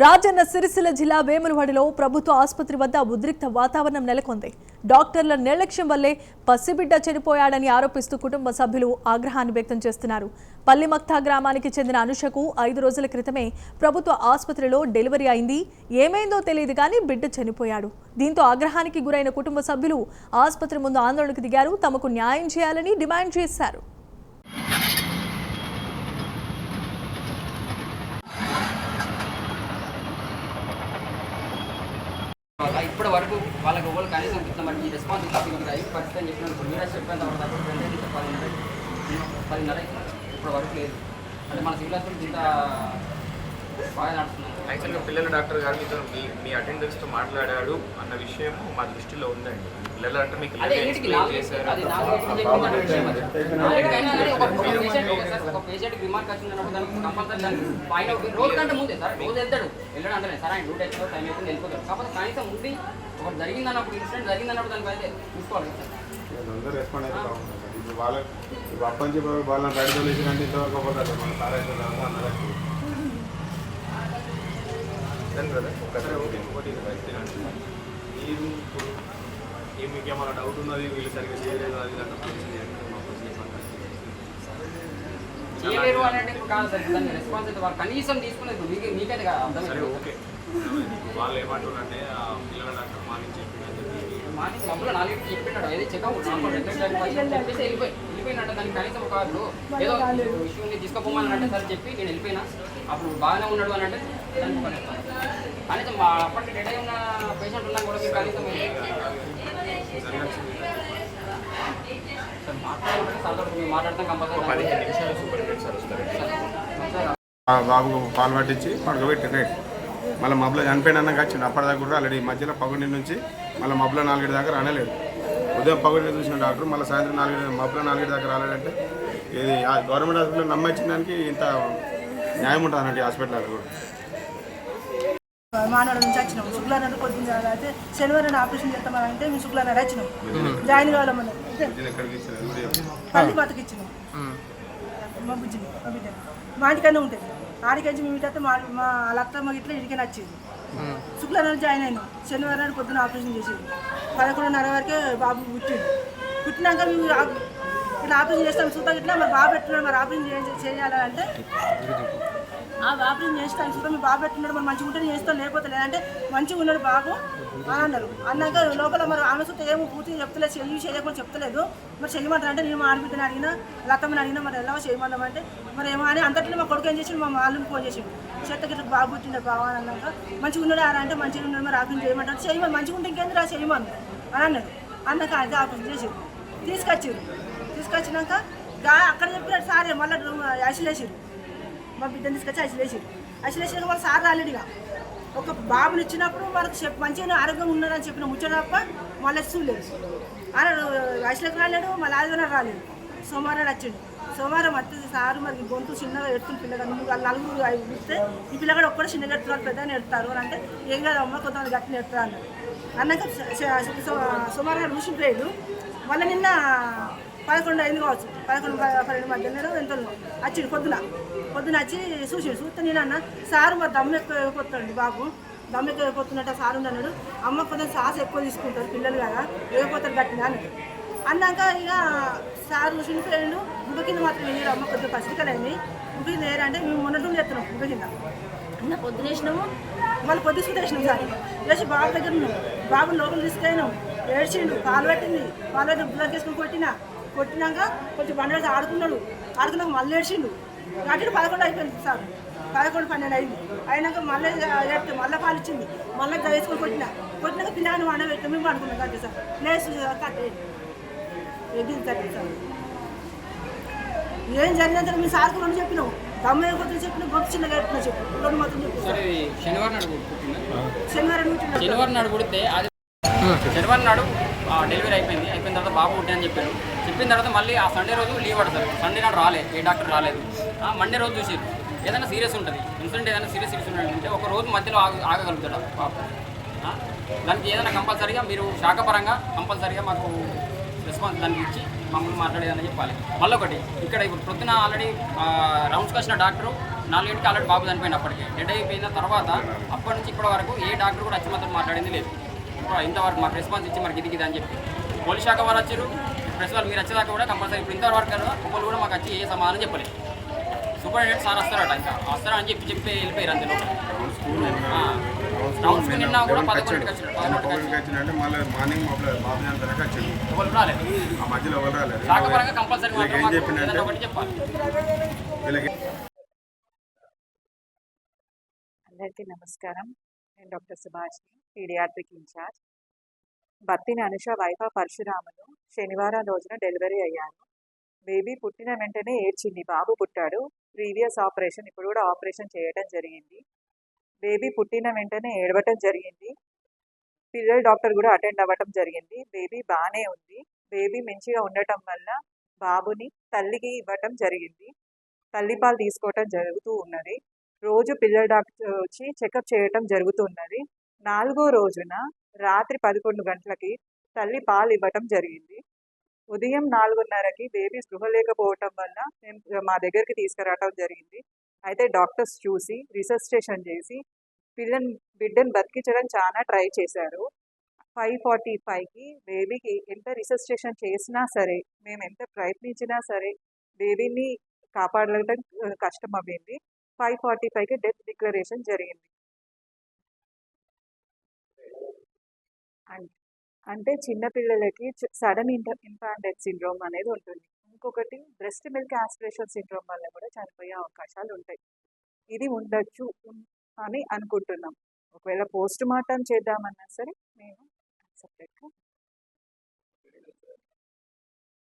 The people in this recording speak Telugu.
రాజన్న సిరిసిల్ల జిల్లా వేములవాడలో ప్రభుత్వ ఆసుపత్రి వద్ద ఉద్రిక్త వాతావరణం నెలకొంది. డాక్టర్ల నిర్లక్ష్యం వల్లే పసిబిడ్డ చనిపోయాడని ఆరోపిస్తూ కుటుంబ సభ్యులు ఆగ్రహాన్ని వ్యక్తం చేస్తున్నారు. పల్లిమక్తా గ్రామానికి చెందిన అనుషకు 5 రోజుల క్రితమే ప్రభుత్వ ఆసుపత్రిలో డెలివరీ అయింది. ఏమైందో తెలియదు కానీ బిడ్డ చనిపోయాడు. దీంతో ఆగ్రహానికి గురైన కుటుంబ సభ్యులు ఆసుపత్రి ముందు ఆందోళనకు దిగారు. తమకు న్యాయం చేయాలని డిమాండ్ చేశారు. ఇప్పటి వరకు వాళ్ళకి ఎవరు కనీసం ఇట్లా మరి రెస్పాన్స్ ఇట్లా పరిస్థితి అని చెప్పినప్పుడు మీరే చెప్పిన తర్వాత చెప్పాలి 10:30 ఇప్పటి వరకు లేదు. అంటే మన సివిల్ హాస్పిటల్ ఇంత బాగా నడుస్తున్నాం. యాక్చువల్గా పిల్లల డాక్టర్ గారు మీతో మీ అటెండెన్స్తో మాట్లాడాడు అన్న విషయం మా దృష్టిలో ఉందండి. పిల్లలు అంటే మీకు ఒక పేషెంట్కి రిమార్క్ వచ్చినప్పుడు దానికి కంపల్సరీ దానికి పైన రోజు కంటే ముందే సార్ రోజు వెళ్తాడు వెళ్ళడం అంటే సార్ ఆయన డ్యూటీ అయితే టైం అయితే వెళ్ళిపోతాడు. కాకపోతే కనీసం ఉండి ఒకటి జరిగిందన్నప్పుడు ఇన్సిడెంట్ జరిగిందన్నప్పుడు దానికి అయితే చూసుకోవాలి అందరూ రెస్పాండ్ అయితే బాగుంటుంది. ఇప్పుడు వాళ్ళకి అప్పటి వాళ్ళని రైడ్ తోలేసినంటే ఇంతవరకు పోతారు మన సారైతే అన్నట్టు మీరు మీకు ఏమైనా డౌట్ ఉన్నది వీళ్ళు సరిగ్గా చేయలేదు అది చేయలేరు అని అంటే ఇప్పుడు కాదు సార్ దాన్ని రెస్పాన్స్ అయితే వాళ్ళు కనీసం తీసుకునేది మీకైతే అర్థం. ఓకే వాళ్ళు ఏమంటారంటే పిల్లల డాక్టర్ మార్నింగ్ మార్నింగ్ మబ్బులో 4 చెప్పినాడు ఏది చెకప్ చెప్పేసి వెళ్ళిపోయినట్టు దానికి కనీసం ఒక ఏదో ఇష్యూని తీసుకుపోమని అంటే సరే చెప్పి నేను వెళ్ళిపోయినా అప్పుడు బాగానే ఉన్నాడు అని అంటే దానికి పనిస్తాను. కనీసం అప్పటికి డెడ్ అయి ఉన్న పేషెంట్ ఉన్నా కూడా మీరు కనీసం మాట్లాడతాం కంపల్సరీ. బాబుకు పాలు పట్టించి పడుకోబెట్టి రైట్ మళ్ళీ మబ్బులో చనిపోయినాక వచ్చింది. అప్పటిదాకా కూడా ఆల్రెడీ మధ్యలో 11 నుంచి మళ్ళీ మబ్బులో 4 దాకా రానేలేదు. ఉదయం 11 చూసిన డాక్టర్ మళ్ళీ సాయంత్రం 4 మబ్బులో 4 దాకా రాలేదంటే ఇది గవర్నమెంట్ హాస్పిటల్ నమ్మించిన దానికి ఇంత న్యాయం ఉంటుంది అన్నట్టు హాస్పిటల్ కూడా. మానవుల నుంచి వచ్చినాం. శుక్లానాడు పొద్దున్న అయితే శనివారం ఆపరేషన్ చేస్తామంటే మేము శుక్లానాడు వచ్చినాం. జాయిన్ కావాలమ్మని పల్లి బతకి ఇచ్చినాం. మా బుజ్జిని మా బిడ్డ మా ఇంటికన్నా ఉంటుంది. ఆడికొచ్చి మేము ఇట్లా మా అత్తమ్మ ఇట్లా ఇంటికైనా వచ్చేది. శుక్లానాడు జాయిన్ అయినాం. శనివారం పొద్దున్న ఆపరేషన్ చేసేది. 11:30 వరకే బాబు పుట్టినాక మేము ఇట్లా ఆపరేషన్ చేస్తాం. చూద్దాం ఇట్లా మరి బాబు పెట్టున్నాడు మరి ఆపరేషన్ చేయాలంటే ఆపరేషన్ చేస్తాను చూద్దాం మీ బాబు పెట్టున్నాడు మరి మంచిగా ఉంటే చేస్తాం లేకపోతే లేదంటే మంచిగా ఉన్నాడు బాబు అని అన్నారు. అన్నాక లోపల మరి ఆమె చూస్తే ఏమో పూర్తిగా చెప్తలేదు చేయకుండా చెప్తలేదు. మరి చేయమంటారు అంటే నేను మా ఆడబిడ్డని అడిగినా లతమ్మని అడిగినా మరి ఎలా చేయమన్నామంటే మరి ఏమో అని అంతట్లో మా కొడుకు ఏం చేసి మా వాళ్ళని ఫోన్ చేసి చెత్తకి బాబు పుట్టిండే బాబా అని అన్నాక మంచిగా ఉన్నాడు అంటే మంచిగా ఉన్నాడు మరి ఆపరేషన్ చేయమంటారు. చేయమని మంచిగా ఉంటే ఇంకేంది రా చేయమని అని అన్నారు. అన్నాక అయితే ఆపరేషన్ చేసారు తీసుకొచ్చినాక అక్కడ చెప్పినట్టు సార్ మళ్ళీ ఐసోలేసారు. మా బిడ్డను తీసుకొచ్చి ఐసోలేషన్ వాళ్ళు సార్ రాలేడుగా ఒక బాబుని ఇచ్చినప్పుడు వాళ్ళకి మంచిగా ఆరోగ్యం ఉన్నారని చెప్పిన ముచ్చట తప్ప మళ్ళీ చూడలేదు. ఐసోలేషన్ రాలేడు మళ్ళీ ఆదివారం రాలేడు. సోమవారం వచ్చిండు. సోమవారం వస్తే సారు మరి గొంతు చిన్నగా ఎడుతుంది పిల్లగాడు 4 ఇస్తే ఈ పిల్లగాడు ఒక్కడే చిన్నగా ఎడుతున్నారు పెద్దగా ఎడతారు అని అంటే ఏం కాదు అమ్మ కొంతమంది గట్టిని ఎడతారు అన్నారు. అన్నాక సోమవారం చూసిపోయాడు. మళ్ళీ నిన్న 11 అయింది కావచ్చు 11-12 మధ్యలో ఎంతో వచ్చిండు. పొద్దున వచ్చి చూస్తే నేను అన్న సారు మరి దమ్ము ఎక్కువ అయిపోతాడు బాబు దమ్ము ఎక్కువ అయిపోతున్నట్టు సారు అన్నాడు. అమ్మ కొంచెం సాస్ ఎక్కువ తీసుకుంటారు పిల్లలు కదా వేయపోతారు గట్టిగా అన్నాడు. అన్నాక ఇక సారు చూసిపోయాడు. గుబ్బ కింద మాత్రం వేయరు అమ్మ కొద్దిగా పసికలైంది గుబ్బ కింద వేయరంటే మేము మొన్నట్టు చేస్తున్నాం. గుబ్బ కింద అన్న పొద్దున వేసినాము మళ్ళీ పొద్దుసుకు వేసినాం సార్ వేసి బాబు దగ్గర ఉన్నాం. బాబుని లోపల తీసుకెళ్ళినాం. ఏడ్చిండు పాలు పెట్టి బ్లడ్ తీసుకుని కొట్టినాక కొంచెం బండి ఆడుకున్నాక మళ్ళీ ఏడ్చిండు. అటు 11 అయిపోయింది సార్ 11-12 అయింది. అయినాక మళ్ళీ ఏడితే మళ్ళీ పాలు ఇచ్చింది. మళ్ళీ వేసుకొని కొట్టినాక పిల్లగాని వండ పెట్టి మేము అనుకున్నాం కట్టే సార్ ప్లేస్ కట్టే కట్టే సార్ ఏం జరిగినంత మేము సార్కు 2 చెప్పినాం. దమ్మ కొత్త చెప్పిన గొప్ప చిన్నగా ఎట్టినా చెప్పి 2 మొత్తం చెప్పి శనివారం నాడు పుడితే శనివారం నాడు డెలివరీ అయిపోయిన తర్వాత బాబు పుట్టినని చెప్పిన తర్వాత మళ్ళీ ఆ సండే రోజు లీవ్ పడతారు. సండే నాడు రాలేదు ఏ డాక్టర్ రాలేదు. మండే రోజు చూసారు ఏదైనా సీరియస్ ఉంటుంది ఇన్సిడెంట్ ఏదైనా సీరియస్ ఉంటే ఒక రోజు మధ్యలో ఆగగలుగుతాడు బాబు. దానికి ఏదైనా కంపల్సరీగా మీరు శాఖపరంగా కంపల్సరీగా మాకు రెస్పాన్స్ దానికి ఇచ్చి మమ్మల్ని మాట్లాడేదని చెప్పాలి. మళ్ళీ ఒకటి ఇక్కడ ఇప్పుడు ప్రొద్దున ఆల్రెడీ రౌండ్స్కి వచ్చిన డాక్టరు 4 ఆల్రెడీ బాబు చనిపోయినప్పటికీ డెడ్ అయిపోయిన తర్వాత అప్పటి నుంచి ఇప్పటి వరకు ఏ డాక్టర్ కూడా వచ్చి మాత్రం మాట్లాడింది లేదు. ఇంతవరకు మాకు రెస్పాన్స్ ఇచ్చి మనకి ఇది అని చెప్పి పోలీస్ శాఖ వారు వచ్చారు, ప్రెస్ వాళ్ళు మీరు వచ్చేదాకా కూడా కంపల్సరీ ఇప్పుడు ఇంతవరకు ఒకళ్ళు కూడా మాకు వచ్చి ఏ సమాధానం చెప్పలేదు. సూపరింటెండెంట్ సార్ వస్తారట, ఇంకా వస్తారని చెప్పి వెళ్ళిపోయారు అందులో. టౌన్ స్కూల్ నిన్న కూడా 11కి వచ్చారు. 11కి వచ్చిందంటే మళ్ళీ మార్నింగ్ బాబు జాంతనకి వచ్చింది. ఎవరు రాలేదు, ఆ మధ్యలో ఎవరు రాలేదు. శాఖపరంగా కంపల్సరీ వీళ్ళకి ఏం చెప్పిందంటే ఒకటి చెప్పాలి. వీళ్ళకి అందరికీ నమస్కారం. నేను డాక్టర్ సుభాష్ని, paediatric in charge. Battini Anusha wife of Parashuramulu శనివారం రోజున డెలివరీ అయ్యారు. బేబీ పుట్టిన వెంటనే ఏడ్చింది. బాబు పుట్టాడు. ప్రీవియస్ ఆపరేషన్, ఇప్పుడు కూడా ఆపరేషన్ చేయడం జరిగింది. బేబీ పుట్టిన వెంటనే ఏడవటం జరిగింది. పిల్లల డాక్టర్ కూడా అటెండ్ అవ్వటం జరిగింది. బేబీ బాగానే ఉంది. బేబీ మంచిగా ఉండటం వల్ల బాబుని తల్లికి ఇవ్వటం జరిగింది. తల్లిపాలు తీసుకోవటం జరుగుతూ ఉన్నది. రోజు పిల్లల డాక్టర్ వచ్చి చెకప్ చేయటం జరుగుతున్నది. 4వ రోజున రాత్రి 11 గంటలకి తల్లి పాలు ఇవ్వటం జరిగింది. ఉదయం 4:30కి బేబీ స్పృహ లేకపోవటం వల్ల మేము మా దగ్గరికి తీసుకురావటం జరిగింది. అయితే డాక్టర్స్ చూసి రిసస్టేషన్ చేసి బిడ్డను బతికించడం చాలా ట్రై చేశారు. 5:45కి బేబీకి ఎంత రిసస్టేషన్ చేసినా సరే, మేము ఎంత ప్రయత్నించినా సరే బేబీని కాపాడడం కష్టం అవ్వింది. 5:45కి డెత్ డిక్లరేషన్ జరిగింది. అంటే చిన్నపిల్లలకి సడన్ ఇన్ఫాంట్ డెత్ సిండ్రోమ్ అనేది ఉంటుంది. ఇంకొకటి బ్రెస్ట్ మిల్క్ యాస్పిరేషన్ సిండ్రోమ్ వల్ల కూడా చనిపోయే అవకాశాలు ఉంటాయి. ఇది ఉండొచ్చు అని అనుకుంటున్నాం. ఒకవేళ పోస్ట్ మార్టం చేద్దామన్నా సరే మేము సపరేట్గా